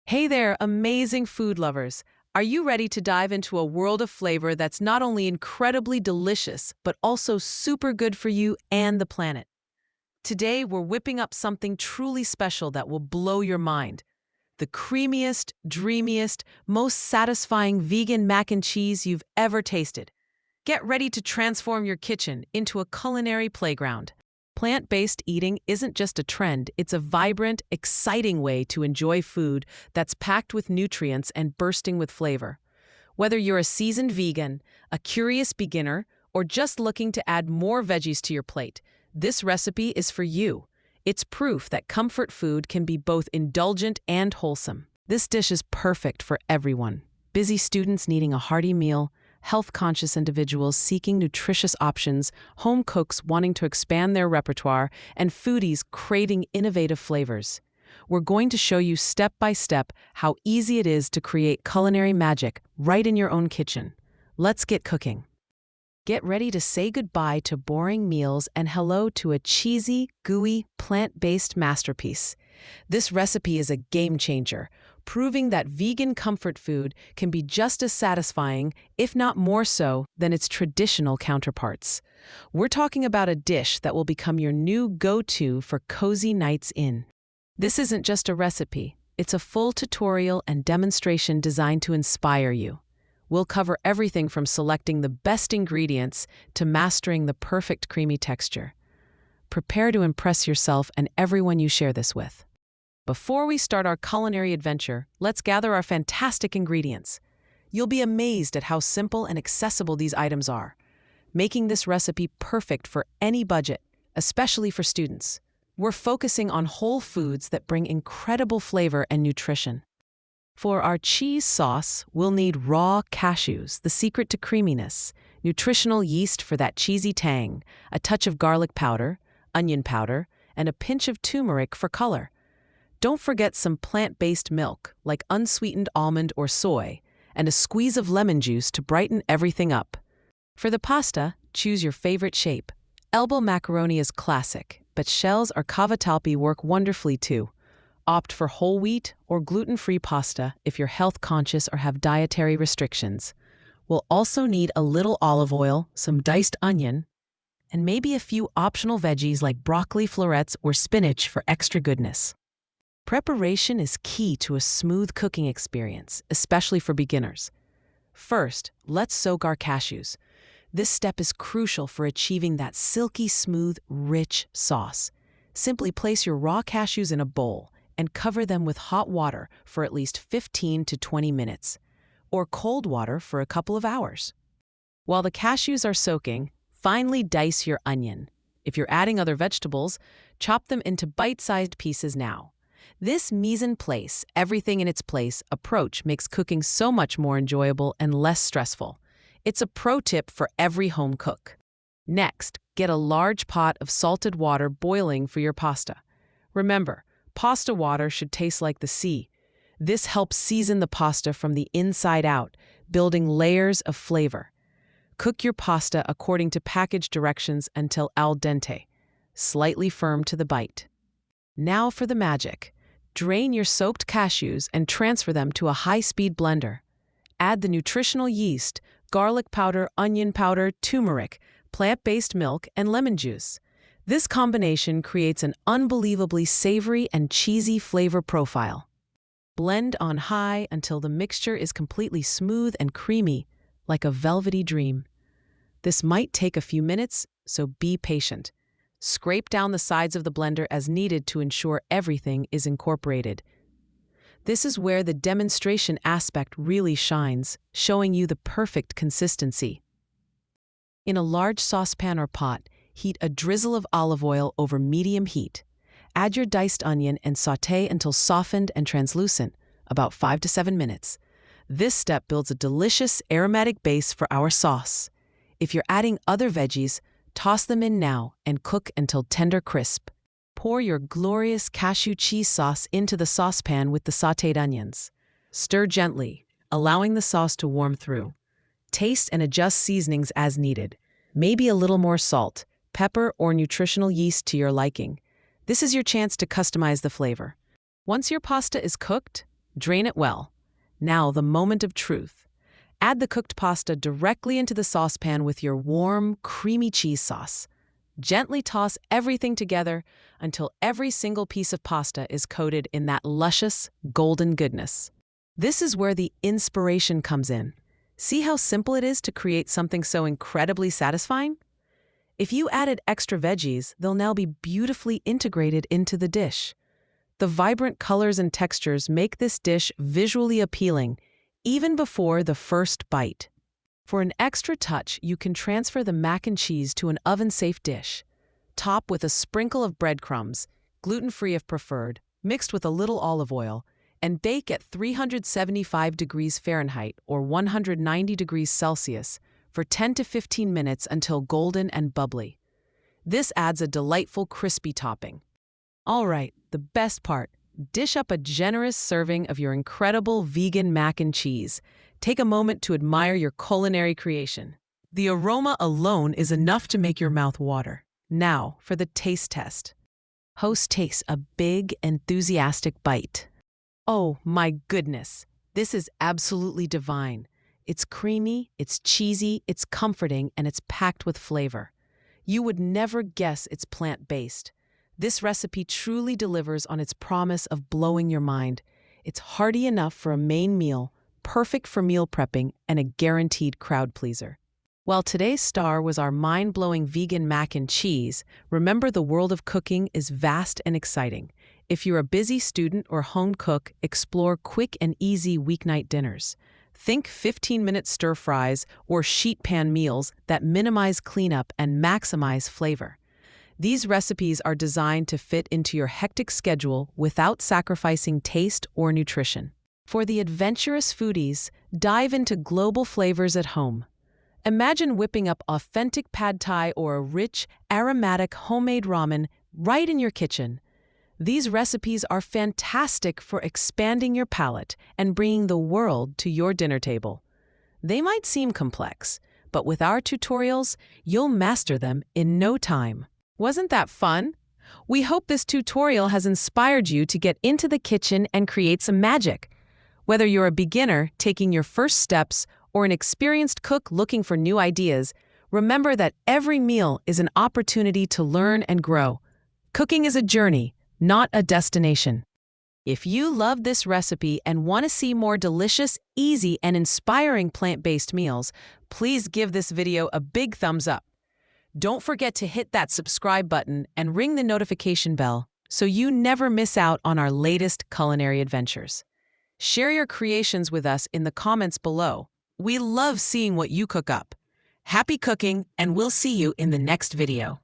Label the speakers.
Speaker 1: Hey there, amazing food lovers. Are you ready to dive into a world of flavor that's not only incredibly delicious, but also super good for you and the planet? Today, we're whipping up something truly special that will blow your mind. The creamiest, dreamiest, most satisfying vegan mac and cheese you've ever tasted. Get ready to transform your kitchen into a culinary playground. Plant-based eating isn't just a trend, it's a vibrant, exciting way to enjoy food that's packed with nutrients and bursting with flavor. Whether you're a seasoned vegan, a curious beginner, or just looking to add more veggies to your plate, this recipe is for you. It's proof that comfort food can be both indulgent and wholesome. This dish is perfect for everyone. Busy students needing a hearty meal, health-conscious individuals seeking nutritious options, home cooks wanting to expand their repertoire, and foodies craving innovative flavors. We're going to show you step by step how easy it is to create culinary magic right in your own kitchen. Let's get cooking. Get ready to say goodbye to boring meals and hello to a cheesy, gooey, plant-based masterpiece. This recipe is a game changer, proving that vegan comfort food can be just as satisfying, if not more so, than its traditional counterparts. We're talking about a dish that will become your new go-to for cozy nights in. This isn't just a recipe, it's a full tutorial and demonstration designed to inspire you. We'll cover everything from selecting the best ingredients to mastering the perfect creamy texture. Prepare to impress yourself and everyone you share this with. Before we start our culinary adventure, let's gather our fantastic ingredients. You'll be amazed at how simple and accessible these items are, making this recipe perfect for any budget, especially for students. We're focusing on whole foods that bring incredible flavor and nutrition. For our cheese sauce, we'll need raw cashews, the secret to creaminess, nutritional yeast for that cheesy tang, a touch of garlic powder, onion powder, and a pinch of turmeric for color. Don't forget some plant-based milk, like unsweetened almond or soy, and a squeeze of lemon juice to brighten everything up. For the pasta, choose your favorite shape. Elbow macaroni is classic, but shells or cavatappi work wonderfully too. Opt for whole wheat or gluten-free pasta if you're health-conscious or have dietary restrictions. We'll also need a little olive oil, some diced onion, and maybe a few optional veggies like broccoli florets or spinach for extra goodness. Preparation is key to a smooth cooking experience, especially for beginners. First, let's soak our cashews. This step is crucial for achieving that silky smooth, rich sauce. Simply place your raw cashews in a bowl and cover them with hot water for at least 15 to 20 minutes, or cold water for a couple of hours. While the cashews are soaking, finely dice your onion. If you're adding other vegetables, chop them into bite-sized pieces now. This mise en place, everything in its place approach makes cooking so much more enjoyable and less stressful. It's a pro tip for every home cook. Next, get a large pot of salted water boiling for your pasta. Remember, pasta water should taste like the sea. This helps season the pasta from the inside out, building layers of flavor. Cook your pasta according to package directions until al dente, slightly firm to the bite. Now for the magic. Drain your soaked cashews and transfer them to a high-speed blender. Add the nutritional yeast, garlic powder, onion powder, turmeric, plant-based milk, and lemon juice. This combination creates an unbelievably savory and cheesy flavor profile. Blend on high until the mixture is completely smooth and creamy, like a velvety dream. This might take a few minutes, so be patient. Scrape down the sides of the blender as needed to ensure everything is incorporated. This is where the demonstration aspect really shines, showing you the perfect consistency. In a large saucepan or pot, heat a drizzle of olive oil over medium heat. Add your diced onion and sauté until softened and translucent, about 5 to 7 minutes. This step builds a delicious aromatic base for our sauce. If you're adding other veggies, toss them in now and cook until tender crisp. Pour your glorious cashew cheese sauce into the saucepan with the sautéed onions. Stir gently, allowing the sauce to warm through. Taste and adjust seasonings as needed. Maybe a little more salt, pepper, or nutritional yeast to your liking. This is your chance to customize the flavor. Once your pasta is cooked, Drain it well. Now, the moment of truth. Add the cooked pasta directly into the saucepan with your warm, creamy cheese sauce. Gently toss everything together until every single piece of pasta is coated in that luscious, golden goodness. This is where the inspiration comes in. See how simple it is to create something so incredibly satisfying? If you added extra veggies, they'll now be beautifully integrated into the dish. The vibrant colors and textures make this dish visually appealing, even before the first bite. For an extra touch, you can transfer the mac and cheese to an oven-safe dish. Top with a sprinkle of breadcrumbs, gluten-free if preferred, mixed with a little olive oil, and bake at 375 degrees Fahrenheit or 190 degrees Celsius for 10 to 15 minutes until golden and bubbly. This adds a delightful crispy topping. All right, the best part. Dish up a generous serving of your incredible vegan mac and cheese. Take a moment to admire your culinary creation. The aroma alone is enough to make your mouth water. Now, for the taste test. Host takes a big, enthusiastic bite. Oh my goodness, this is absolutely divine. It's creamy, it's cheesy, it's comforting, and it's packed with flavor. You would never guess it's plant-based. This recipe truly delivers on its promise of blowing your mind. It's hearty enough for a main meal, perfect for meal prepping, and a guaranteed crowd pleaser. While today's star was our mind-blowing vegan mac and cheese, remember the world of cooking is vast and exciting. If you're a busy student or home cook, explore quick and easy weeknight dinners. Think 15-minute stir-fries or sheet pan meals that minimize cleanup and maximize flavor. These recipes are designed to fit into your hectic schedule without sacrificing taste or nutrition. For the adventurous foodies, dive into global flavors at home. Imagine whipping up authentic pad thai or a rich, aromatic homemade ramen right in your kitchen. These recipes are fantastic for expanding your palate and bringing the world to your dinner table. They might seem complex, but with our tutorials, you'll master them in no time. Wasn't that fun? We hope this tutorial has inspired you to get into the kitchen and create some magic. Whether you're a beginner taking your first steps or an experienced cook looking for new ideas, remember that every meal is an opportunity to learn and grow. Cooking is a journey, not a destination. If you love this recipe and want to see more delicious, easy, and inspiring plant-based meals, please give this video a big thumbs up. Don't forget to hit that subscribe button and ring the notification bell so you never miss out on our latest culinary adventures. Share your creations with us in the comments below. We love seeing what you cook up. Happy cooking, and we'll see you in the next video.